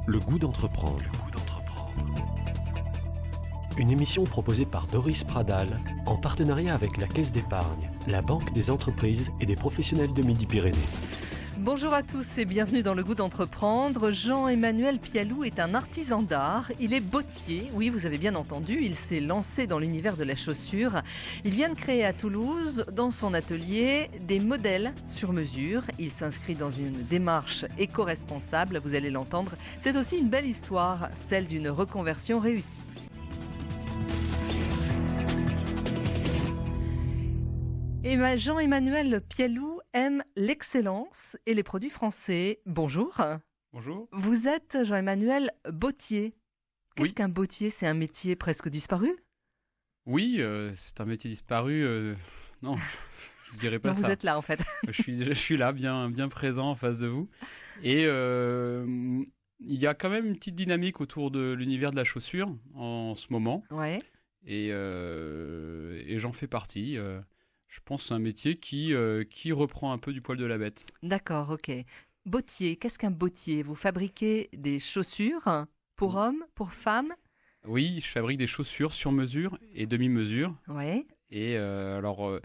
Le goût d'entreprendre. Une émission proposée par Doris Pradal en partenariat avec la Caisse d'épargne, la Banque des entreprises et des professionnels de Midi-Pyrénées. Bonjour à tous et bienvenue dans Le Goût d'entreprendre. Jean-Emmanuel Pialou est un artisan d'art. Il est bottier, oui vous avez bien entendu, il s'est lancé dans l'univers de la chaussure. Il vient de créer à Toulouse, dans son atelier, des modèles sur mesure. Il s'inscrit dans une démarche éco-responsable, vous allez l'entendre. C'est aussi une belle histoire, celle d'une reconversion réussie. Et Jean-Emmanuel Pialou aime l'excellence et les produits français. Bonjour. Bonjour. Vous êtes Jean-Emmanuel bottier. Qu'est-ce Oui. qu'un bottier? C'est un métier presque disparu? Oui, c'est un métier disparu. Non, je dirais pas Non, ça. vous êtes là en fait. Je suis là, bien présent en face de vous. Et il y a quand même une petite dynamique autour de l'univers de la chaussure en ce moment. Ouais. Et j'en fais partie. Je pense que c'est un métier qui reprend un peu du poil de la bête. D'accord, ok. Bottier, qu'est-ce qu'un bottier? Vous fabriquez des chaussures pour hommes, pour femmes? Oui, je fabrique des chaussures sur mesure et demi-mesure. Ouais. Et alors,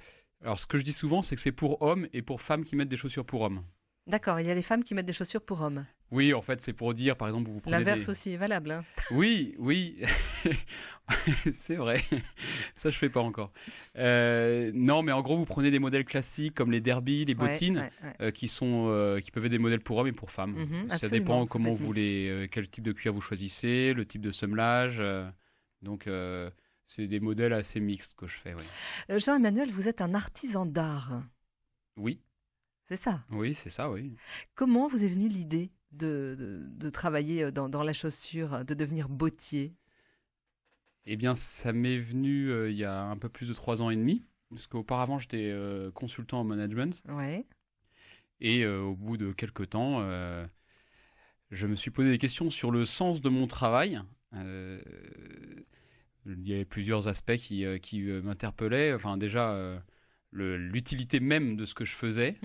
ce que je dis souvent, c'est que c'est pour hommes et pour femmes qui mettent des chaussures pour hommes. D'accord, il y a des femmes qui mettent des chaussures pour hommes. Oui, en fait, c'est pour dire, par exemple, vous prenez L'inverse aussi est valable. Hein. Oui, c'est vrai. Ça, je fais pas encore. Non, mais en gros, vous prenez des modèles classiques comme les derbies, les bottines, Ouais. qui peuvent être des modèles pour hommes et pour femmes. Ça Absolument, dépend ça comment peut être vous quel type de cuir vous choisissez, le type de semelage. Donc, c'est des modèles assez mixtes que je fais. Oui. Jean-Emmanuel, vous êtes un artisan d'art. Oui, C'est ça. oui, c'est ça, oui. Comment vous est venue l'idée de travailler dans la chaussure, de devenir bottier? Eh bien, ça m'est venu il y a un peu plus de 3 ans et demi, parce qu'auparavant, j'étais consultant en management. Ouais. Et au bout de quelques temps, je me suis posé des questions sur le sens de mon travail. Il y avait plusieurs aspects qui m'interpellaient. Enfin, déjà, l'utilité même de ce que je faisais.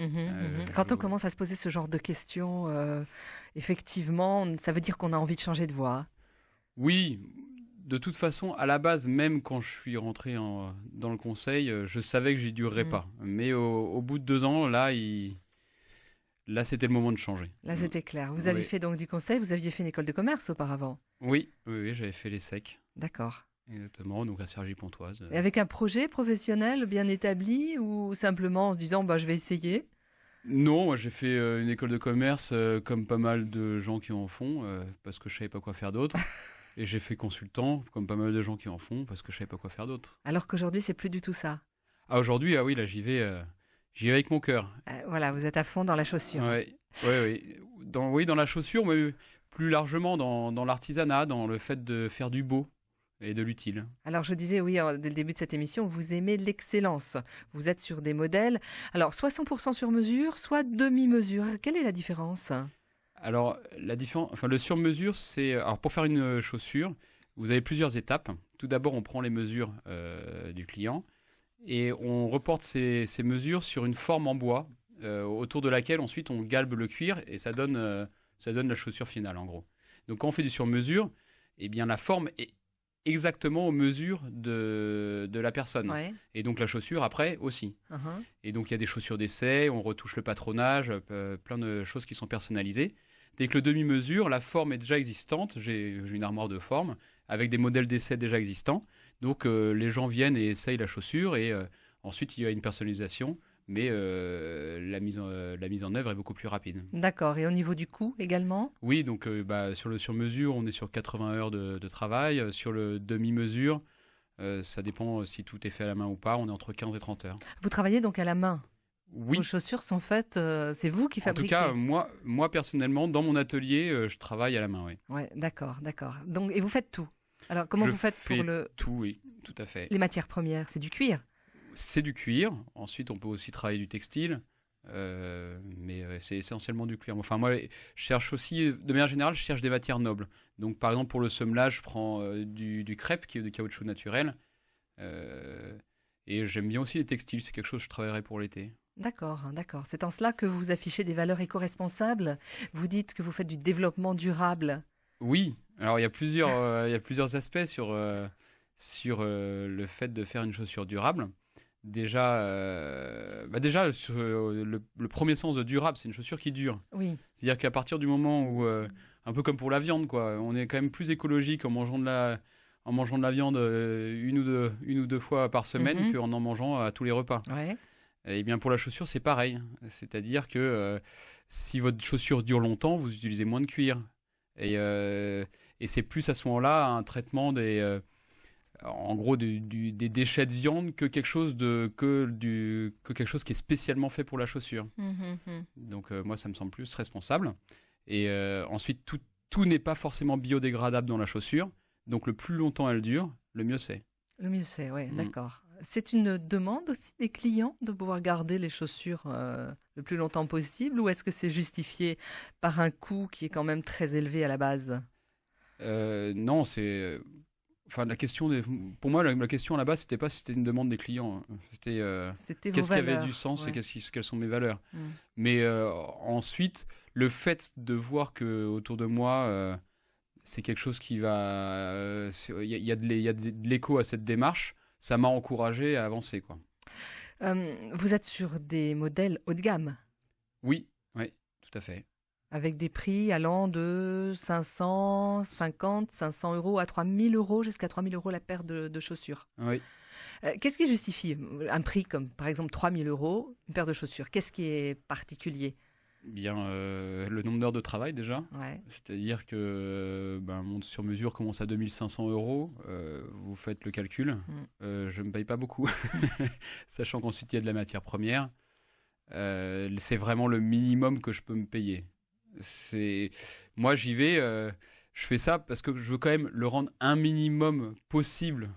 Quand on commence à se poser ce genre de questions, effectivement, ça veut dire qu'on a envie de changer de voie. Oui, de toute façon, à la base, même quand je suis rentré dans le conseil, je savais que j'y durerais pas. Mais au bout de 2 ans, là, c'était le moment de changer. Là, c'était clair. Vous avez Oui. fait donc du conseil, vous aviez fait une école de commerce auparavant. Oui, j'avais fait l'ESSEC, D'accord. exactement, donc à Cergy-Pontoise. Et avec un projet professionnel bien établi ou simplement en se disant je vais essayer? Non, moi j'ai fait une école de commerce comme pas mal de gens qui en font parce que je savais pas quoi faire d'autre. Et j'ai fait consultant comme pas mal de gens qui en font parce que je savais pas quoi faire d'autre. Alors qu'aujourd'hui, c'est plus du tout ça. Aujourd'hui, ah oui, là j'y vais avec mon cœur. Voilà, vous êtes à fond dans la chaussure. Ouais. Dans la chaussure, mais plus largement dans l'artisanat, dans le fait de faire du beau et de l'utile. Alors je disais, oui, dès le début de cette émission, vous aimez l'excellence. Vous êtes sur des modèles, alors soit 100% sur mesure, soit demi-mesure. Quelle est la différence? Alors la différence, enfin le sur-mesure, c'est alors pour faire une chaussure, vous avez plusieurs étapes. Tout d'abord, on prend les mesures du client et on reporte ces mesures sur une forme en bois autour de laquelle ensuite on galbe le cuir et ça donne la chaussure finale en gros. Donc quand on fait du sur-mesure, eh bien la forme est exactement aux mesures de la personne. Ouais. Et donc la chaussure après aussi. Uh-huh. Et donc il y a des chaussures d'essai, on retouche le patronage, plein de choses qui sont personnalisées. Dès que le demi-mesure, la forme est déjà existante, j'ai une armoire de forme avec des modèles d'essai déjà existants. Donc les gens viennent et essayent la chaussure et ensuite il y a une personnalisation, mais la mise en œuvre est beaucoup plus rapide. D'accord. Et au niveau du coût également? Oui, donc sur le sur-mesure, on est sur 80 heures de travail. Sur le demi-mesure, ça dépend si tout est fait à la main ou pas, on est entre 15 et 30 heures. Vous travaillez donc à la main? Oui. Vos chaussures sont faites, c'est vous qui En tout fabriquez? cas, moi personnellement, dans mon atelier, je travaille à la main, oui. Ouais, d'accord. Donc, et vous faites tout. Alors, comment vous faites pour tout, oui, tout à fait. les matières premières? C'est du cuir? C'est du cuir. Ensuite, on peut aussi travailler du textile. Mais c'est essentiellement du cuir. Enfin, moi, je cherche aussi, de manière générale, je cherche des matières nobles. Donc, par exemple, pour le semelage, je prends du crêpe, qui est de caoutchouc naturel. Et j'aime bien aussi les textiles. C'est quelque chose que je travaillerai pour l'été. D'accord. C'est en cela que vous affichez des valeurs éco-responsables. Vous dites que vous faites du développement durable. Oui, alors il y a plusieurs aspects sur le fait de faire une chaussure durable. Déjà, sur le premier sens de durable, c'est une chaussure qui dure. Oui. C'est-à-dire qu'à partir du moment où, un peu comme pour la viande, quoi, on est quand même plus écologique en mangeant de la viande une ou deux fois par semaine qu'en en mangeant à tous les repas. Ouais. Et bien pour la chaussure, c'est pareil. C'est-à-dire que si votre chaussure dure longtemps, vous utilisez moins de cuir. Et c'est plus à ce moment-là un traitement en gros des déchets de viande que quelque chose quelque chose qui est spécialement fait pour la chaussure. Donc moi, ça me semble plus responsable. Et ensuite, tout n'est pas forcément biodégradable dans la chaussure. Donc le plus longtemps elle dure, le mieux c'est. Le mieux c'est, oui, d'accord. C'est une demande aussi des clients de pouvoir garder les chaussures le plus longtemps possible, ou est-ce que c'est justifié par un coût qui est quand même très élevé à la base? Non, c'est... Enfin, pour moi, la question à la base, c'était pas si c'était une demande des clients. C'était qu'est-ce qui avait du sens et quelles sont mes valeurs. Mais ensuite, le fait de voir que autour de moi, c'est quelque chose qui va... Il y a de l'écho à cette démarche, ça m'a encouragé à avancer, quoi. Vous êtes sur des modèles haut de gamme? Oui, tout à fait. Avec des prix allant de 550, 500 euros à 3000 euros, jusqu'à 3000 euros la paire de chaussures. Oui. Qu'est-ce qui justifie un prix comme, par exemple, 3000 euros, une paire de chaussures? Qu'est-ce qui est particulier? Bien, le nombre d'heures de travail déjà. Ouais. C'est-à-dire que mon sur-mesure commence à 2500 euros. Vous faites le calcul. Je ne me paye pas beaucoup, sachant qu'ensuite il y a de la matière première. C'est vraiment le minimum que je peux me payer. Moi, j'y vais, je fais ça parce que je veux quand même le rendre un minimum possible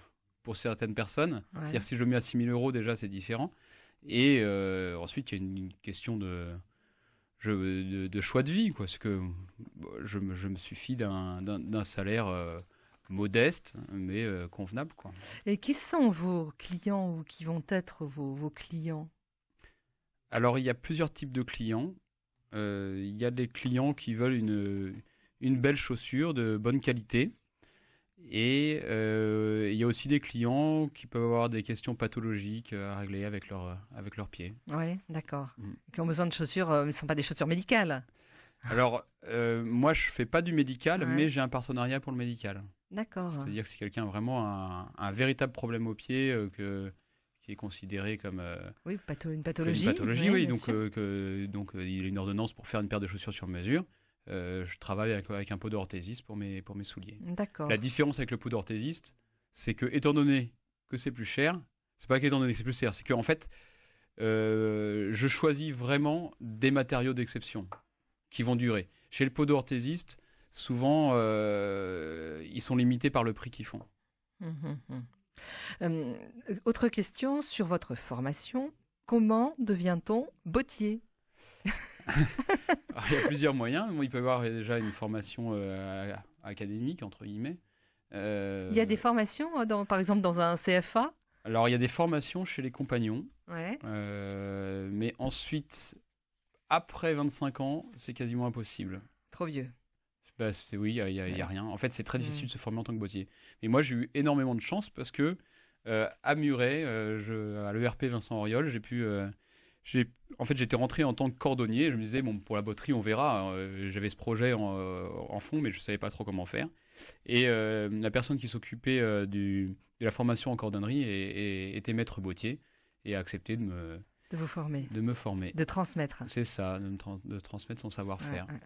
pour certaines personnes. Ouais. C'est-à-dire si je le mets à 6000 euros, déjà, c'est différent. Et ensuite, il y a une question de choix de vie, quoi. Parce que je me suffis d'un salaire modeste, mais convenable, quoi. Et qui sont vos clients ou qui vont être vos clients? Alors, il y a plusieurs types de clients. Il y a des clients qui veulent une belle chaussure de bonne qualité. Et il y a aussi des clients qui peuvent avoir des questions pathologiques à régler avec leurs pieds. Oui, d'accord. Qui ont besoin de chaussures, mais ce ne sont pas des chaussures médicales. Alors, moi, je ne fais pas du médical, mais j'ai un partenariat pour le médical. D'accord. C'est-à-dire que si quelqu'un a vraiment un véritable problème au pied, qui est considéré comme une pathologie. Une pathologie, oui. Donc, il a une ordonnance pour faire une paire de chaussures sur mesure. Je travaille avec un podo-orthésiste pour mes souliers. D'accord. La différence avec le podo-orthésiste, c'est que, étant donné que c'est plus cher, c'est pas qu'étant donné que c'est plus cher, c'est qu'en fait, je choisis vraiment des matériaux d'exception qui vont durer. Chez le podo-orthésiste, souvent, ils sont limités par le prix qu'ils font. Autre question sur votre formation. Comment devient-on bottier? Alors, il y a plusieurs moyens. Il peut y avoir déjà une formation académique, entre guillemets. Il y a des formations, par exemple, dans un CFA? Alors, il y a des formations chez les compagnons. Ouais. Mais ensuite, après 25 ans, c'est quasiment impossible. Trop vieux. Oui, il n'y a rien. En fait, c'est très difficile de se former en tant que bottier. Mais moi, j'ai eu énormément de chance parce que à Muret, à l'ERP Vincent Auriol, j'étais rentré en tant que cordonnier. Je me disais, bon, pour la botterie, on verra. J'avais ce projet en fond, mais je ne savais pas trop comment faire. Et la personne qui s'occupait de la formation en cordonnerie était maître bottier et a accepté de vous former. De me former. De transmettre. C'est ça, de transmettre son savoir-faire. Ouais.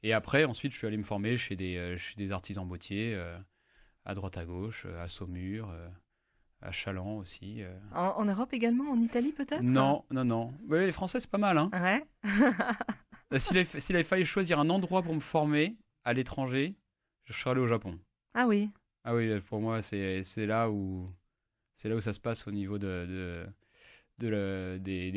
Et après, ensuite, je suis allé me former chez des artisans bottiers, à droite à gauche, à Saumur, à Chaland aussi. En Europe également, en Italie peut-être? Non. Ouais, les Français, c'est pas mal. Hein. Ouais. S'il avait fallu choisir un endroit pour me former à l'étranger, je serais allé au Japon. Ah oui. Ah oui, pour moi, c'est là où ça se passe au niveau des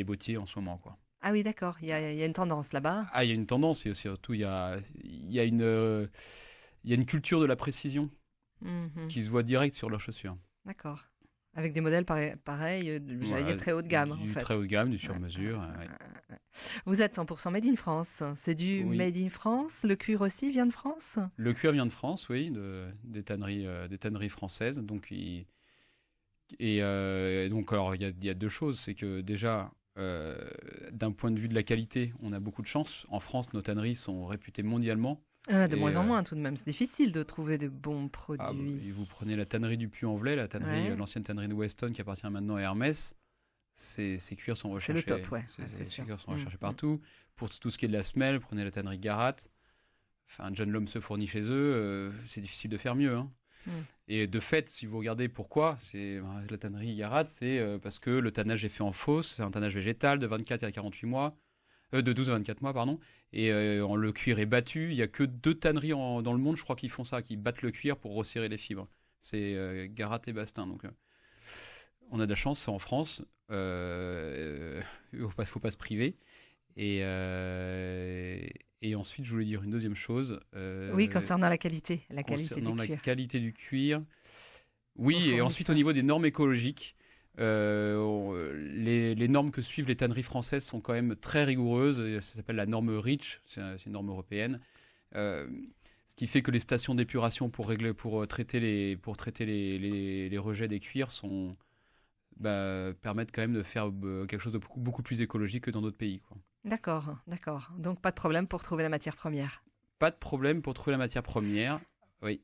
bottiers en ce moment, quoi. Ah oui, d'accord. Il y a une tendance là-bas. Ah, il y a une tendance et surtout il y a une culture de la précision qui se voit direct sur leurs chaussures. D'accord. Avec des modèles pareils, j'allais dire très haut de gamme, en fait. Très haut de gamme, du sur-mesure. Ouais. Vous êtes 100% made in France. C'est du made in France. Le cuir aussi vient de France? Le cuir vient de France, oui, des tanneries françaises. Donc, donc, alors, il y a deux choses. C'est que déjà, d'un point de vue de la qualité, on a beaucoup de chance. En France, nos tanneries sont réputées mondialement. De moins en moins, tout de même. C'est difficile de trouver de bons produits. Vous prenez la tannerie du Puy-en-Velay, l'ancienne tannerie de Weston qui appartient maintenant à Hermès. Ces cuirs sont recherchés. C'est le top, Ces cuirs sont recherchés partout. Pour tout ce qui est de la semelle, prenez la tannerie Garat. Enfin, John Lhomme se fournit chez eux. C'est difficile de faire mieux. Hein. Et de fait, si vous regardez pourquoi, c'est la tannerie Garat, c'est parce que le tannage est fait en fosse. C'est un tannage végétal de 24 à 48 mois. De 12 à 24 mois, pardon. Et le cuir est battu. Il n'y a que 2 tanneries dans le monde, je crois, qui font ça, qui battent le cuir pour resserrer les fibres. C'est Garat et Bastin. Donc, on a de la chance, c'est en France. Il ne faut pas se priver. Et ensuite, je voulais dire une deuxième chose. Oui, concernant la qualité. La qualité du cuir. Oui, et ensuite, au niveau des normes écologiques, les normes que suivent les tanneries françaises sont quand même très rigoureuses. Ça s'appelle la norme REACH, c'est une norme européenne. Ce qui fait que les stations d'épuration pour traiter les rejets des cuirs permettent quand même de faire quelque chose de beaucoup plus écologique que dans d'autres pays, quoi. D'accord. Donc pas de problème pour trouver la matière première. Pas de problème pour trouver la matière première. Oui,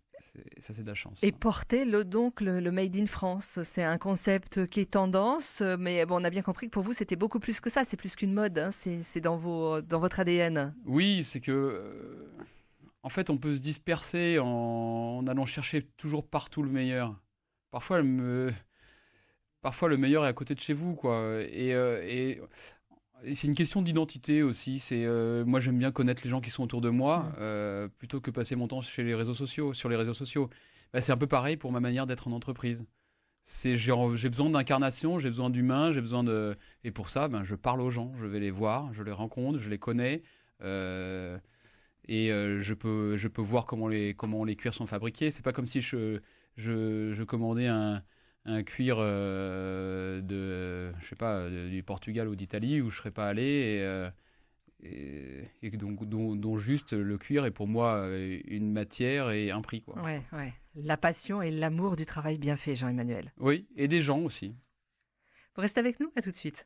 ça c'est de la chance. Et porter le Made in France, c'est un concept qui est tendance, mais bon, on a bien compris que pour vous c'était beaucoup plus que ça, c'est plus qu'une mode, hein, c'est dans votre ADN. Oui, c'est que en fait on peut se disperser en allant chercher toujours partout le meilleur. Parfois le meilleur est à côté de chez vous, quoi. Et c'est une question d'identité aussi. Moi, j'aime bien connaître les gens qui sont autour de moi, plutôt que passer mon temps sur les réseaux sociaux. C'est un peu pareil pour ma manière d'être en entreprise. J'ai besoin d'incarnation, j'ai besoin d'humain, et pour ça, je parle aux gens, je vais les voir, je les rencontre, je les connais, et je peux voir comment les cuirs sont fabriqués. C'est pas comme si je commandais un cuir du Portugal ou d'Italie où je serais pas allé et donc dont juste le cuir est pour moi une matière et un prix, quoi. Ouais. La passion et l'amour du travail bien fait, Jean-Emmanuel. Oui, et des gens aussi. Vous restez avec nous, à tout de suite.